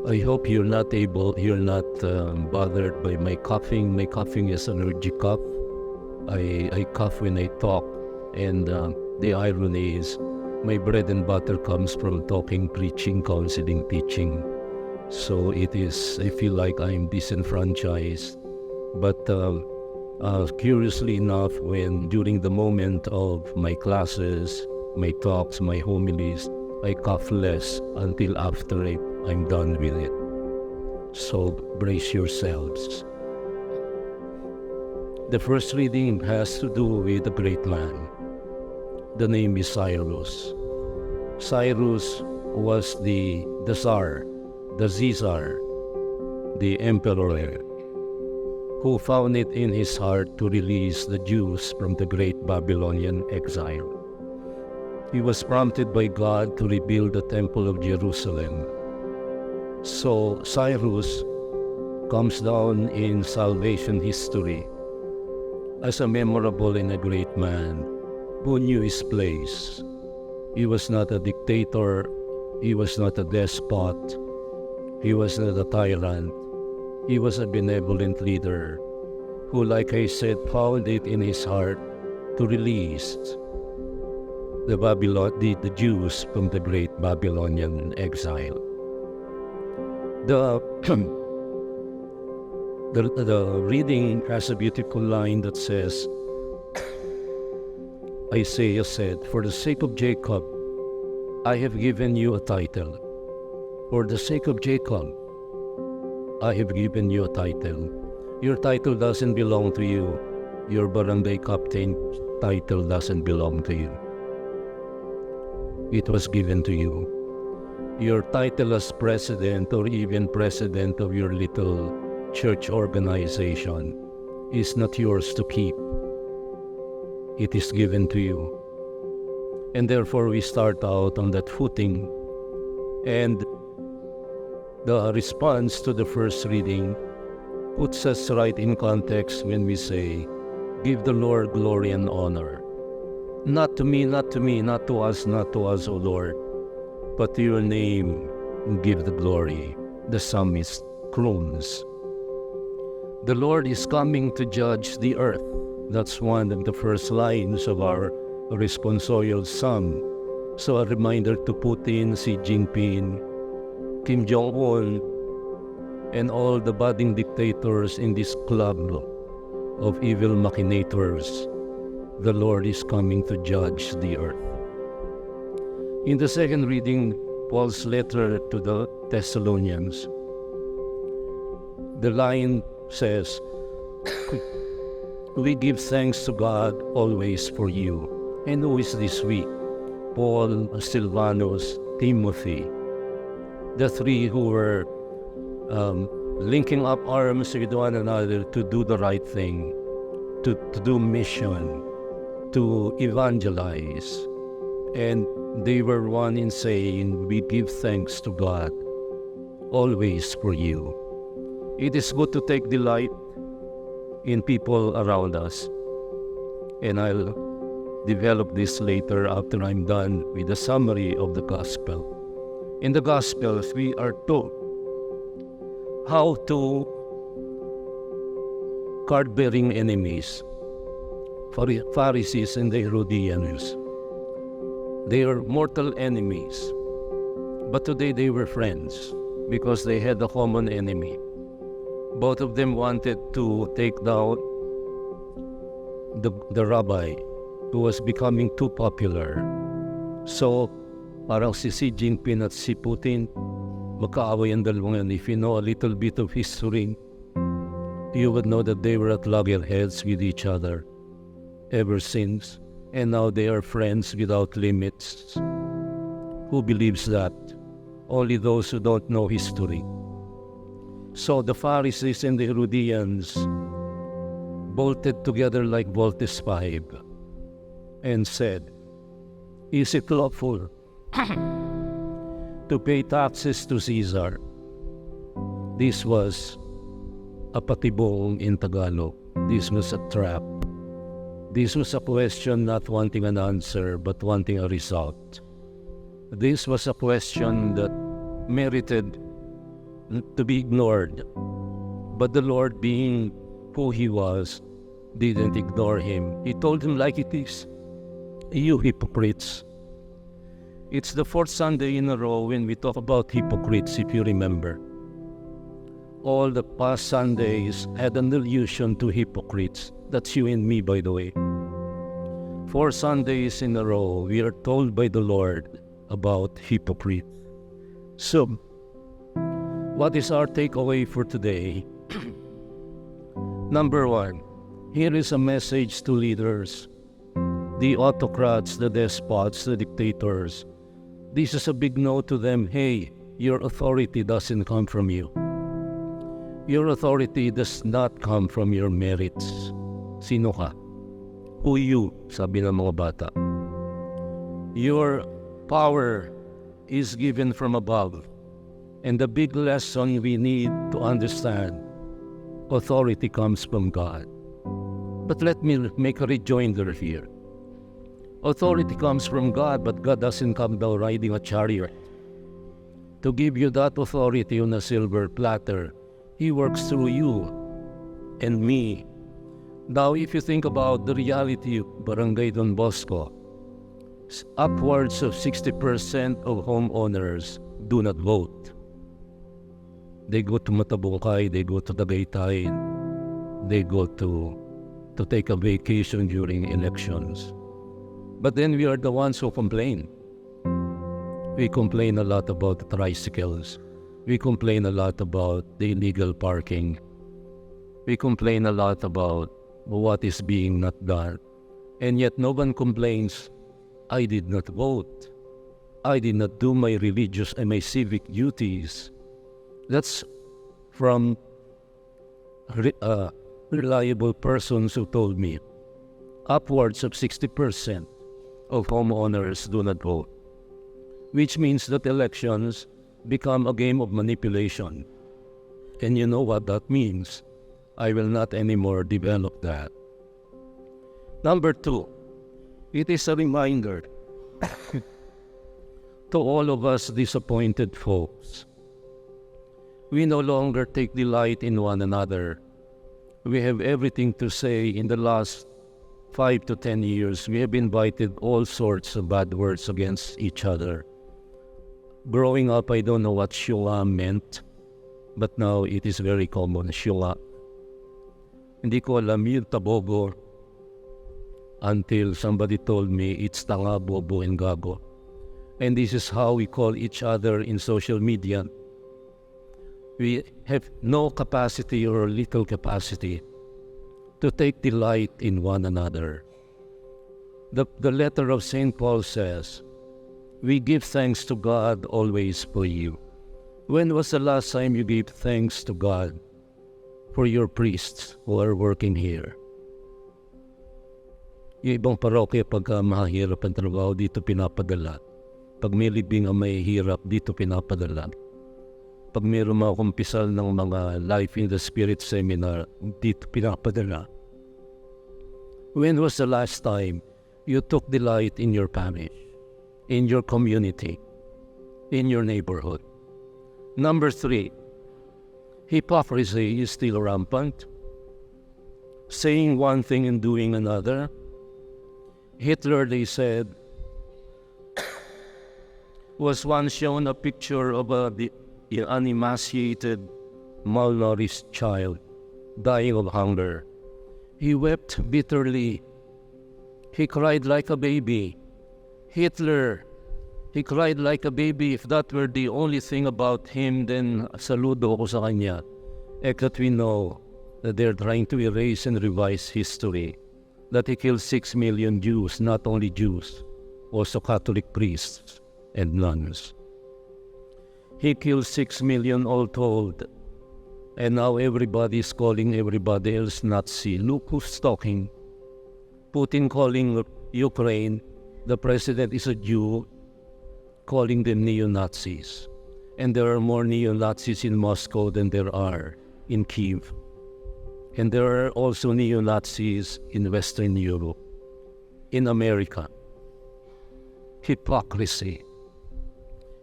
I hope you're not bothered by my coughing. My coughing is an allergic cough. I cough when I talk, and the irony is my bread and butter comes from talking, preaching, counseling, teaching. So it is, I feel like I'm disenfranchised. But curiously enough, when during the moment of my classes, my talks, my homilies, I cough less until after I'm done with it. So brace yourselves. The first reading has to do with a great man. The name is Cyrus. Cyrus was the Tsar, the Caesar, the emperor, who found it in his heart to release the Jews from the great Babylonian exile. He was prompted by God to rebuild the Temple of Jerusalem. So Cyrus comes down in salvation history as a memorable and a great man who knew his place. He was not a dictator, he was not a despot, he was not a tyrant. He was a benevolent leader who, like I said, found it in his heart to release the Jews from the great Babylonian exile. The reading has a beautiful line that says, Isaiah said, "For the sake of Jacob, I have given you a title. For the sake of Jacob, I have given you a title." Your title doesn't belong to you. Your barangay captain title doesn't belong to you. It was given to you. Your title as president or even president of your little church organization is not yours to keep. It is given to you. And therefore we start out on that footing. And the response to the first reading puts us right in context when we say, "Give the Lord glory and honor." Not to me, not to me, not to us, O Lord, but to your name give the glory. The psalmist croons. The Lord is coming to judge the earth. That's one of the first lines of our responsorial psalm. So a reminder to Putin, Xi Jinping, Kim Jong-un, and all the budding dictators in this club of evil machinators. The Lord is coming to judge the earth. In the second reading, Paul's letter to the Thessalonians, the line says, "We give thanks to God always for you." And who is this we? Paul, Silvanus, Timothy, the three who were linking up arms with one another to do the right thing, to do mission, to evangelize. And they were one in saying, "We give thanks to God always for you." It is good to take delight in people around us. And I'll develop this later after I'm done with the summary of the gospel. In the gospels, we are told how to card-bearing enemies, Pharisees and the Herodians. They are mortal enemies, but today they were friends because they had a common enemy. Both of them wanted to take down the rabbi who was becoming too popular. So, parang si Xi Jinping at si Putin, magkaaway ang dalawang yan. If you know a little bit of history, you would know that they were at loggerheads with each other ever since. And now they are friends without limits. Who believes that? Only those who don't know history. So the Pharisees and the Herodians bolted together like Voltes 5 and said, "Is it lawful to pay taxes to Caesar?" This was a patibong in Tagalog. This was a trap. This was a question not wanting an answer, but wanting a result. This was a question that merited to be ignored. But the Lord, being who He was, didn't ignore him. He told him like it is. You hypocrites. It's the fourth Sunday in a row when we talk about hypocrites, if you remember. All the past Sundays had an allusion to hypocrites. That's you and me, by the way. 4 Sundays in a row, we are told by the Lord about hypocrites. So, what is our takeaway for today? Number 1, here is a message to leaders, the autocrats, the despots, the dictators. This is a big no to them. Hey, your authority doesn't come from you. Your authority does not come from your merits. Sino ka? Who you? Sabi ng mga bata. Your power is given from above. And the big lesson we need to understand, authority comes from God. But let me make a rejoinder here. Authority comes from God, but God doesn't come down riding a chariot to give you that authority on a silver platter. He works through you and me. Now, if you think about the reality of Barangay Don Bosco, upwards of 60% of homeowners do not vote. They go to Matabungkay, they go to Tagaytay, they go to take a vacation during elections. But then we are the ones who complain. We complain a lot about the tricycles. We complain a lot about the illegal parking. We complain a lot about what is being not done. And yet no one complains, I did not vote. I did not do my religious and my civic duties. That's from reliable persons who told me. Upwards of 60% of homeowners do not vote, which means that elections become a game of manipulation. And you know what that means. I will not anymore develop that. Number 2, it is a reminder to all of us disappointed folks. We no longer take delight in one another. We have everything to say. In the last 5 to 10 years, we have invited all sorts of bad words against each other. Growing up, I don't know what shula meant, but now it is very common, shula. Hindi ko alam yung tabogo until somebody told me it's tanga, bobo, and gago. And this is how we call each other in social media. We have no capacity or little capacity to take delight in one another. The letter of St. Paul says, we give thanks to God always for you. When was the last time you gave thanks to God for your priests who are working here? Yung ibang parokya, pagka mahirap ang trabaho, dito pinapadala. Pag may libing ang may hirap, dito pinapadala. Pag mayroon mga kumpisal ng mga Life in the Spirit seminar, dito pinapadala. When was the last time you took delight in your parish, in your community, in your neighborhood? Number 3, hypocrisy is still rampant. Saying one thing and doing another. Hitler, they said, was once shown a picture of an unemaciated, malnourished child dying of hunger. He wept bitterly. He cried like a baby. Hitler, he cried like a baby. If that were the only thing about him, then saludo ako sa kanya. Except we know that they're trying to erase and revise history. That he killed 6 million Jews, not only Jews, also Catholic priests and nuns. He killed 6 million all told. And now everybody is calling everybody else Nazi. Look who's talking. Putin calling Ukraine, the president is a Jew, calling them neo-Nazis. And there are more neo-Nazis in Moscow than there are in Kiev. And there are also neo-Nazis in Western Europe, in America. Hypocrisy.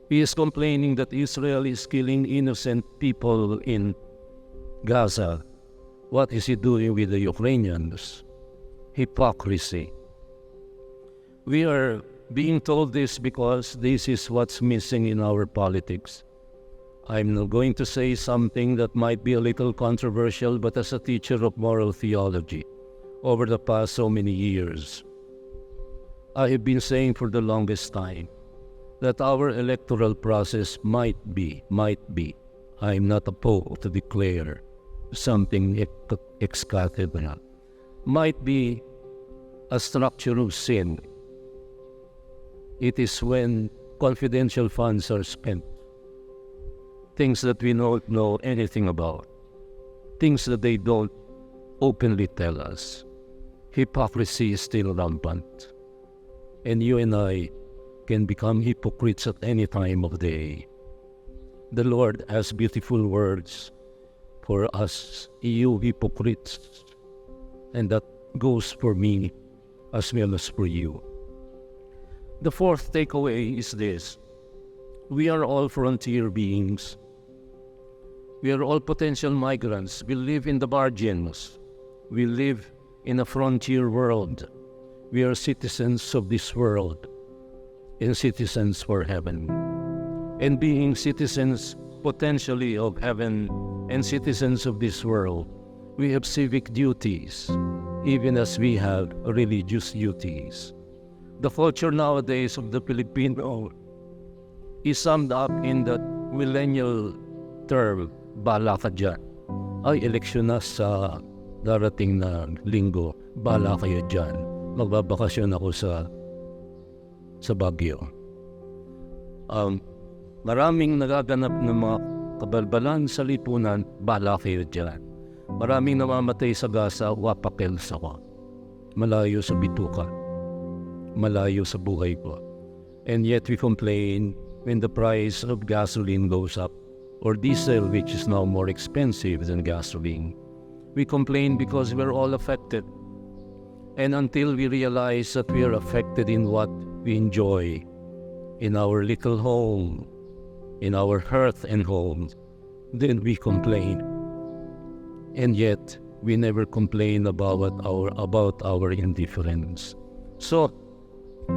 He is complaining that Israel is killing innocent people in Gaza. What is he doing with the Ukrainians? Hypocrisy. We are being told this because this is what's missing in our politics. I'm not going to say something that might be a little controversial, but as a teacher of moral theology, over the past so many years, I have been saying for the longest time that our electoral process might be, I'm not opposed to declare something ex cathedra, might be a structure of sin. It is when confidential funds are spent, things that we don't know anything about, things that they don't openly tell us. Hypocrisy is still rampant. And you and I can become hypocrites at any time of day. The Lord has beautiful words for us, you hypocrites. And that goes for me as well as for you. The fourth takeaway is this: we are all frontier beings. We are all potential migrants. We live in the margins. We live in a frontier world. We are citizens of this world and citizens for heaven. And being citizens potentially of heaven and citizens of this world, we have civic duties, even as we have religious duties. The culture nowadays of the Filipino is summed up in the millennial term, bala ka dyan. Ay, eleksyon na sa darating na linggo, bala kayo dyan. Magbabakasyon ako sa Baguio. Maraming nagaganap ng mga kabalbalan sa lipunan, bala kayo dyan. Maraming namamatay sa Gaza, wapakels ako. Malayo sa bituka. Malayo sa buhay ko. And yet we complain when the price of gasoline goes up, or diesel, which is now more expensive than gasoline. We complain because we're all affected. And until we realize that we are affected in what we enjoy, in our little home, in our hearth and home, then we complain. And yet, we never complain about our indifference. So,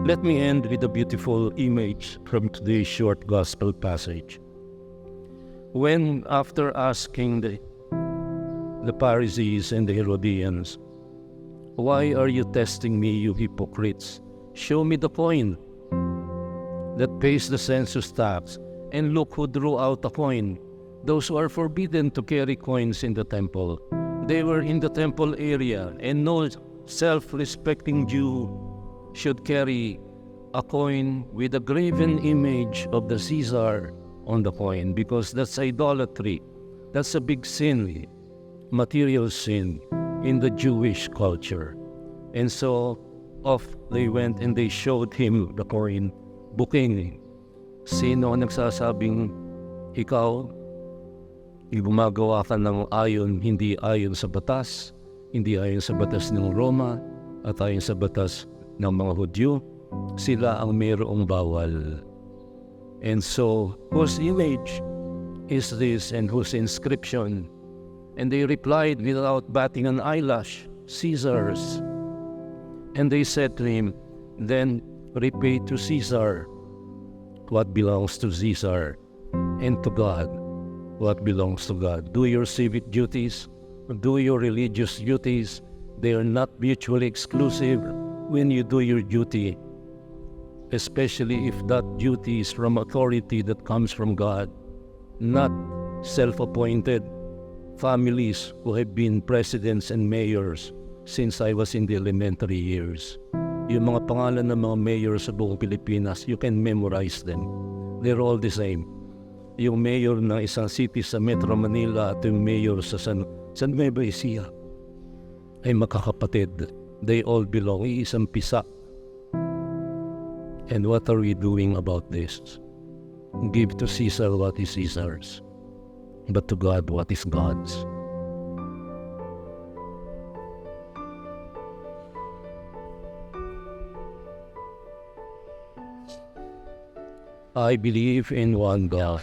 let me end with a beautiful image from today's short gospel passage. When, after asking the Pharisees and the Herodians, "Why are you testing me, you hypocrites? Show me the coin that pays the census tax." And look who drew out a coin. Those who are forbidden to carry coins in the temple. They were in the temple area, and no self-respecting Jew should carry a coin with a graven image of the Caesar on the coin, because that's idolatry. That's a big sin, material sin in the Jewish culture. And so off they went and they showed him the coin, booking. Sino ang nagsasabing ikaw gumagawa ka ng hindi ayon sa batas, hindi ayon sa batas ng Roma at ayon sa batas ng mga Hudyo? Sila ang mayroong bawal. And so, whose image is this and whose inscription? And they replied without batting an eyelash, "Caesar's." And they said to him, "Then repay to Caesar what belongs to Caesar, and to God what belongs to God." Do your civic duties, do your religious duties. They are not mutually exclusive. When you do your duty, especially if that duty is from authority that comes from God, not self-appointed families who have been presidents and mayors since I was in the elementary years. Yung mga pangalan ng mga mayor sa buong Pilipinas, you can memorize them. They're all the same. Yung mayor ng isang city sa Metro Manila at yung mayor sa San Nueva Ecija ay makakapatid. They all belong, iisang pisa. And what are we doing about this? Give to Caesar what is Caesar's, but to God what is God's. I believe in one God,